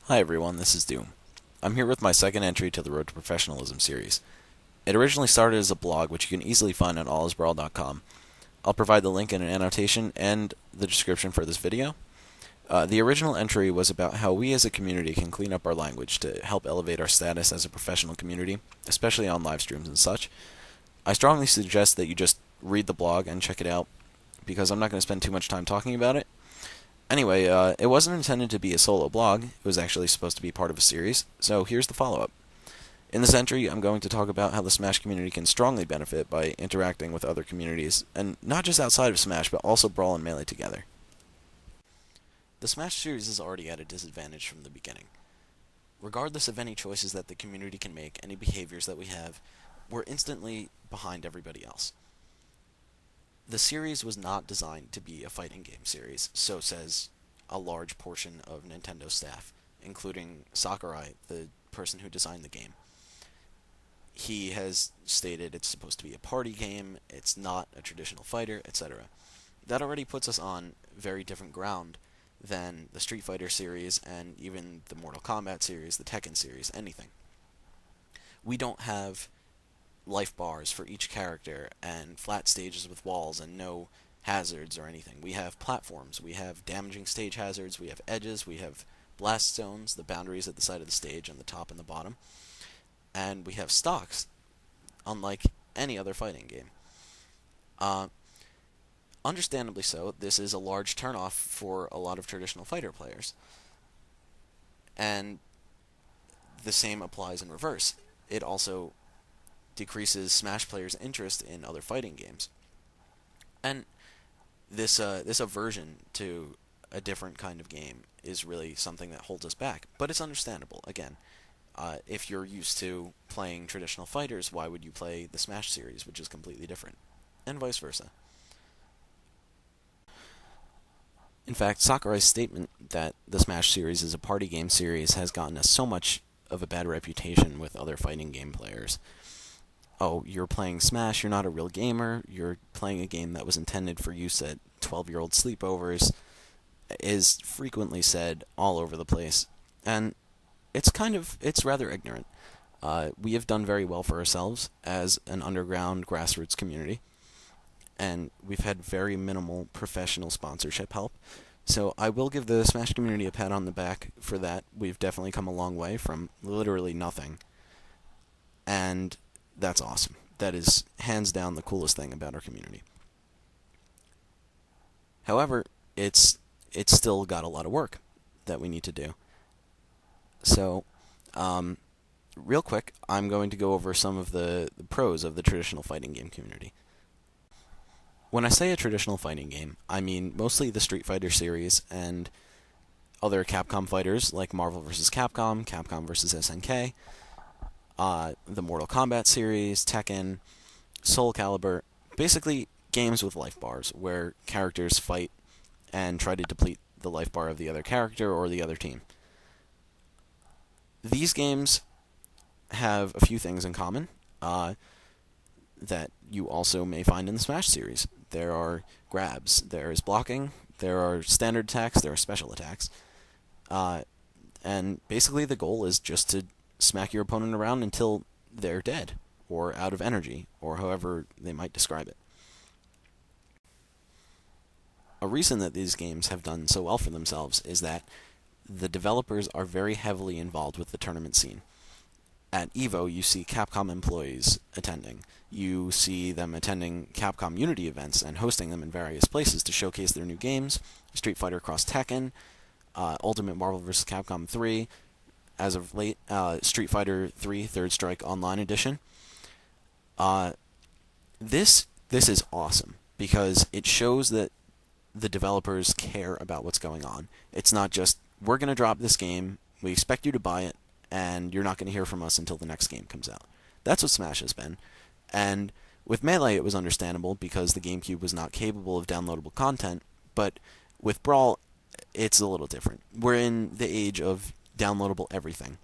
Hi everyone, this is Doom. I'm here with my second entry to the Road to Professionalism series. It originally started as a blog, which you can easily find on AllisBrawl.com. I'll provide the link in an annotation and the description for this video. The original entry was about how we as a community can clean up our language to help elevate our status as a professional community, especially on live streams and such. I strongly suggest that you just read the blog and check it out, because I'm not going to spend too much time talking about it. Anyway, it wasn't intended to be a solo blog. It was actually supposed to be part of a series, so here's the follow-up. In this entry, I'm going to talk about how the Smash community can strongly benefit by interacting with other communities, and not just outside of Smash, but also Brawl and Melee together. The Smash series is already at a disadvantage from the beginning. Regardless of any choices that the community can make, any behaviors that we have, we're instantly behind everybody else. The series was not designed to be a fighting game series, so says a large portion of Nintendo staff, including Sakurai, the person who designed the game. He has stated it's supposed to be a party game, it's not a traditional fighter, etc. That already puts us on very different ground than the Street Fighter series and even the Mortal Kombat series, the Tekken series, anything. We don't have life bars for each character and flat stages with walls and no hazards or anything. We have platforms, we have damaging stage hazards, we have edges, we have blast zones, the boundaries at the side of the stage on the top and the bottom, and we have stocks, unlike any other fighting game. Understandably so, this is a large turnoff for a lot of traditional fighter players. And the same applies in reverse. It also decreases Smash players' interest in other fighting games. And this aversion to a different kind of game is really something that holds us back. But it's understandable. Again, if you're used to playing traditional fighters, why would you play the Smash series, which is completely different? And vice versa. In fact, Sakurai's statement that the Smash series is a party game series has gotten us so much of a bad reputation with other fighting game players. Oh, you're playing Smash, you're not a real gamer, you're playing a game that was intended for use at 12-year-old sleepovers, is frequently said all over the place. And it's rather ignorant. We have done very well for ourselves as an underground grassroots community, and we've had very minimal professional sponsorship help. So I will give the Smash community a pat on the back for that. We've definitely come a long way from literally nothing. And that's awesome. That is hands down the coolest thing about our community. However, it's still got a lot of work that we need to do. So, real quick, I'm going to go over some of the pros of the traditional fighting game community. When I say a traditional fighting game, I mean mostly the Street Fighter series and other Capcom fighters like Marvel vs. Capcom, Capcom vs. SNK, the Mortal Kombat series, Tekken, Soul Calibur, basically games with life bars where characters fight and try to deplete the life bar of the other character or the other team. These games have a few things in common that you also may find in the Smash series. There are grabs, there is blocking, there are standard attacks, there are special attacks, and basically the goal is just to smack your opponent around until they're dead, or out of energy, or however they might describe it. A reason that these games have done so well for themselves is that the developers are very heavily involved with the tournament scene. At EVO, you see Capcom employees attending. You see them attending Capcom Unity events and hosting them in various places to showcase their new games, Street Fighter Cross Tekken, Ultimate Marvel vs. Capcom 3, as of late, Street Fighter 3 Third Strike Online Edition. This is awesome, because it shows that the developers care about what's going on. It's not just, we're going to drop this game, we expect you to buy it, and you're not going to hear from us until the next game comes out. That's what Smash has been. And with Melee, it was understandable because the GameCube was not capable of downloadable content, but with Brawl, it's a little different. We're in the age of downloadable everything.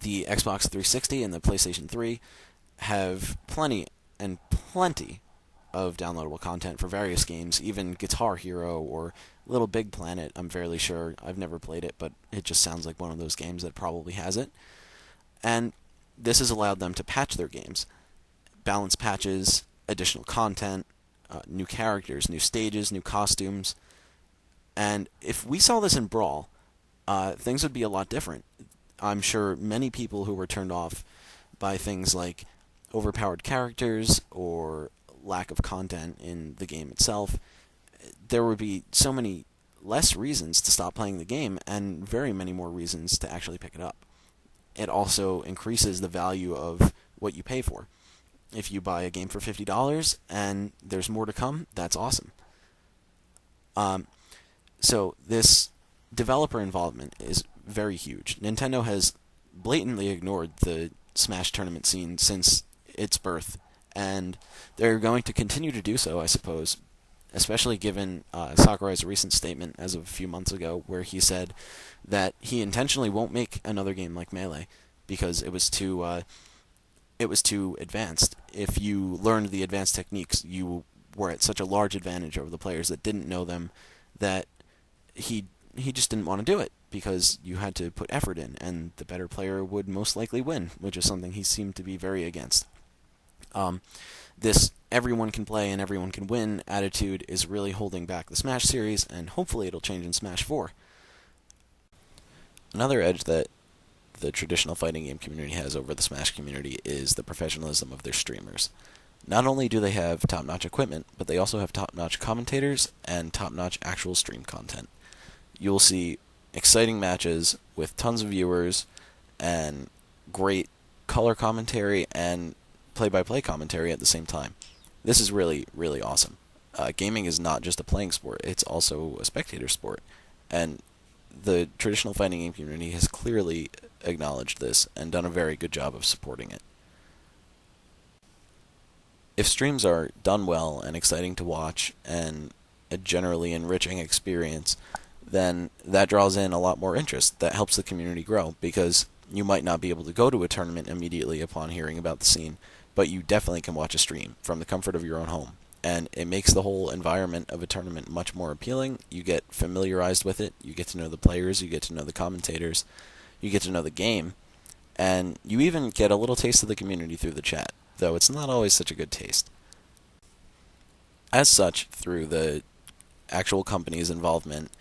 The Xbox 360 and the PlayStation 3 have plenty of downloadable content for various games, even Guitar Hero or Little Big Planet. I'm fairly sure. I've never played it, but it just sounds like one of those games that probably has it. And this has allowed them to patch their games, balance patches, additional content, new characters, new stages, new costumes. And if we saw this in Brawl, things would be a lot different. I'm sure many people who were turned off by things like overpowered characters or lack of content in the game itself, there would be so many less reasons to stop playing the game and very many more reasons to actually pick it up. It also increases the value of what you pay for. If you buy a game for $50 and there's more to come, that's awesome. So this developer involvement is very huge. Nintendo has blatantly ignored the Smash tournament scene since its birth, and they're going to continue to do so, I suppose, especially given Sakurai's recent statement as of a few months ago, where he said that he intentionally won't make another game like Melee because it was too advanced. If you learned the advanced techniques, you were at such a large advantage over the players that didn't know them that he just didn't want to do it because you had to put effort in, and the better player would most likely win, which is something he seemed to be very against. This everyone can play and everyone can win attitude is really holding back the Smash series, and hopefully it'll change in Smash 4. Another edge that the traditional fighting game community has over the Smash community is the professionalism of their streamers. Not only do they have top-notch equipment, but they also have top-notch commentators and top-notch actual stream content. You'll see exciting matches with tons of viewers and great color commentary and play-by-play commentary at the same time. This is really, really awesome. Gaming is not just a playing sport, it's also a spectator sport. And the traditional fighting game community has clearly acknowledged this and done a very good job of supporting it. If streams are done well and exciting to watch and a generally enriching experience, then that draws in a lot more interest. That helps the community grow, because you might not be able to go to a tournament immediately upon hearing about the scene, but you definitely can watch a stream from the comfort of your own home. And it makes the whole environment of a tournament much more appealing. You get familiarized with it, you get to know the players, you get to know the commentators, you get to know the game, and you even get a little taste of the community through the chat, though it's not always such a good taste. As such, through the actual company's involvement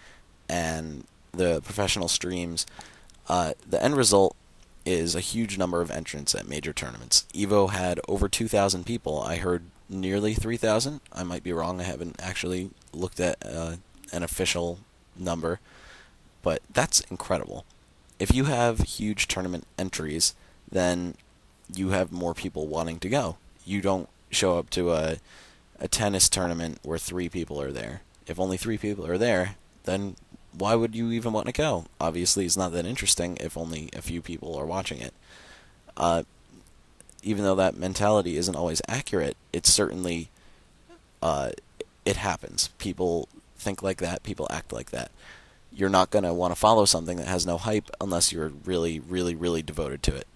and the professional streams, the end result is a huge number of entrants at major tournaments. EVO had over 2,000 people. I heard nearly 3,000. I might be wrong. I haven't actually looked at an official number, but that's incredible. If you have huge tournament entries, then you have more people wanting to go. You don't show up to a tennis tournament where 3 people are there. If only 3 people are there, then why would you even want to go? Obviously, it's not that interesting if only a few people are watching it. Even though that mentality isn't always accurate, it's certainly, it happens. People think like that, people act like that. You're not going to want to follow something that has no hype unless you're really, really, really devoted to it.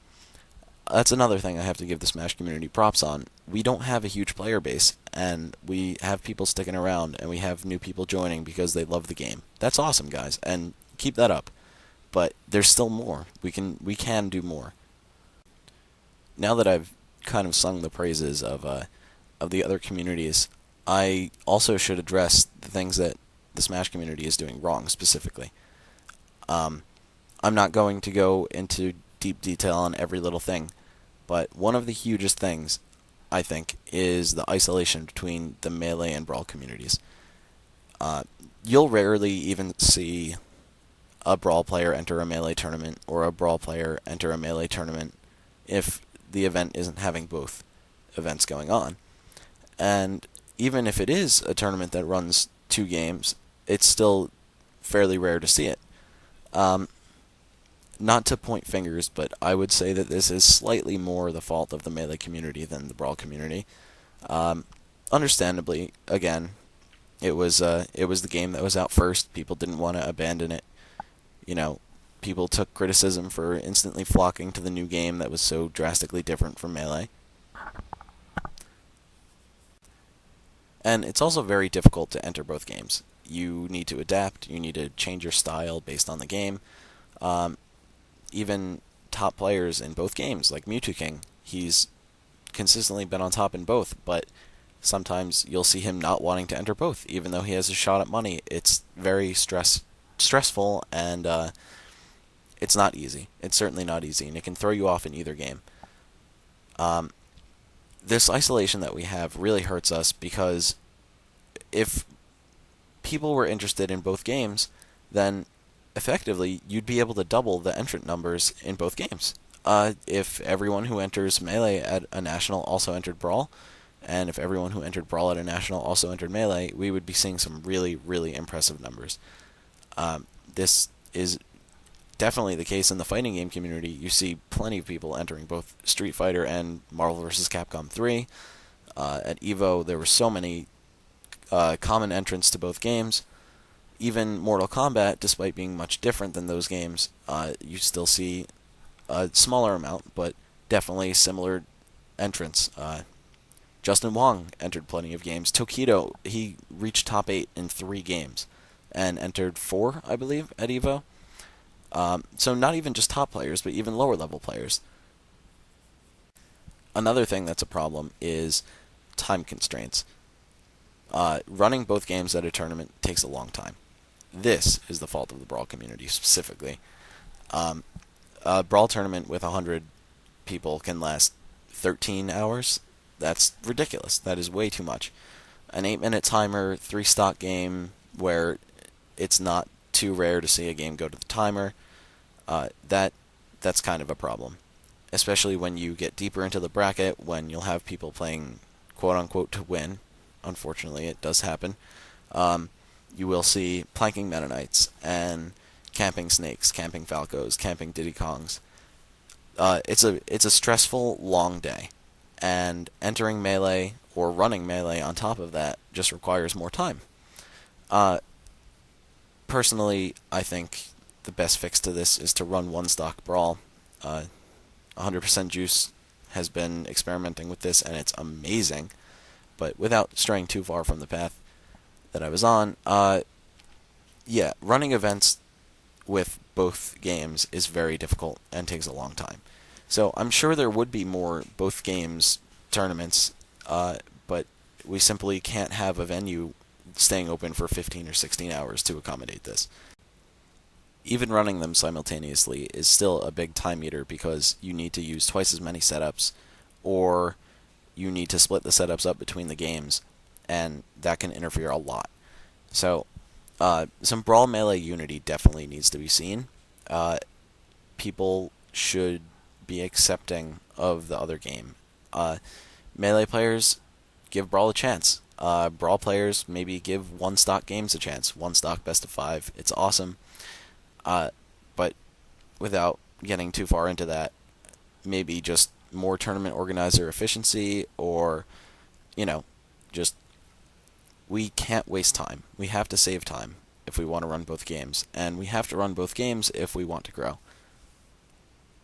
That's another thing I have to give the Smash community props on. We don't have a huge player base, and we have people sticking around, and we have new people joining because they love the game. That's awesome, guys, and keep that up. But there's still more. We can do more. Now that I've kind of sung the praises of the other communities, I also should address the things that the Smash community is doing wrong specifically. I'm not going to go into deep detail on every little thing, but one of the hugest things, I think, is the isolation between the Melee and Brawl communities. You'll rarely even see a Brawl player enter a Melee tournament or a Brawl player enter a Melee tournament if the event isn't having both events going on. And even if it is a tournament that runs 2 games, it's still fairly rare to see it. Not to point fingers, but I would say that this is slightly more the fault of the Melee community than the Brawl community. Understandably, again, it was the game that was out first. People didn't want to abandon it. You know, people took criticism for instantly flocking to the new game that was so drastically different from Melee. And it's also very difficult to enter both games. You need to adapt, you need to change your style based on the game. Even top players in both games, like Mewtwo King, he's consistently been on top in both, but sometimes you'll see him not wanting to enter both, even though he has a shot at money. It's very stressful, and it's not easy. It's certainly not easy, and it can throw you off in either game. This isolation that we have really hurts us, because if people were interested in both games, then effectively you'd be able to double the entrant numbers in both games. If everyone who enters Melee at a National also entered Brawl, and if everyone who entered Brawl at a National also entered Melee, we would be seeing some really, really impressive numbers. This is definitely the case in the fighting game community. You see plenty of people entering both Street Fighter and Marvel vs. Capcom 3. At EVO, there were so many common entrants to both games. Even Mortal Kombat, despite being much different than those games, you still see a smaller amount, but definitely similar entrants. Justin Wong entered plenty of games. Tokido, he reached top 8 in 3 games, and entered 4, I believe, at EVO. So not even just top players, but even lower level players. Another thing that's a problem is time constraints. Running both games at a tournament takes a long time. This is the fault of the Brawl community specifically. A Brawl tournament with 100 people can last 13 hours. That's ridiculous. That is way too much. An 8-minute timer, 3 stock game where it's not too rare to see a game go to the timer, that's kind of a problem. Especially when you get deeper into the bracket, when you'll have people playing quote-unquote to win. Unfortunately, it does happen. You will see planking Meta Knights and camping Snakes, camping Falcos, camping Diddy Kongs. It's a stressful, long day. And entering Melee or running Melee on top of that just requires more time. Personally, I think the best fix to this is to run one stock Brawl. 100% Juice has been experimenting with this, and it's amazing. But without straying too far from the path that I was on, yeah, running events with both games is very difficult and takes a long time. So I'm sure there would be more both games tournaments, but we simply can't have a venue staying open for 15 or 16 hours to accommodate this. Even running them simultaneously is still a big time eater, because you need to use twice as many setups, or you need to split the setups up between the games, and that can interfere a lot. So, some Brawl Melee unity definitely needs to be seen. People should be accepting of the other game. Melee players, give Brawl a chance. Brawl players, maybe give one stock games a chance. One stock best of 5. It's awesome. But without getting too far into that, maybe just more tournament organizer efficiency, or, just, we can't waste time. We have to save time if we want to run both games, and we have to run both games if we want to grow.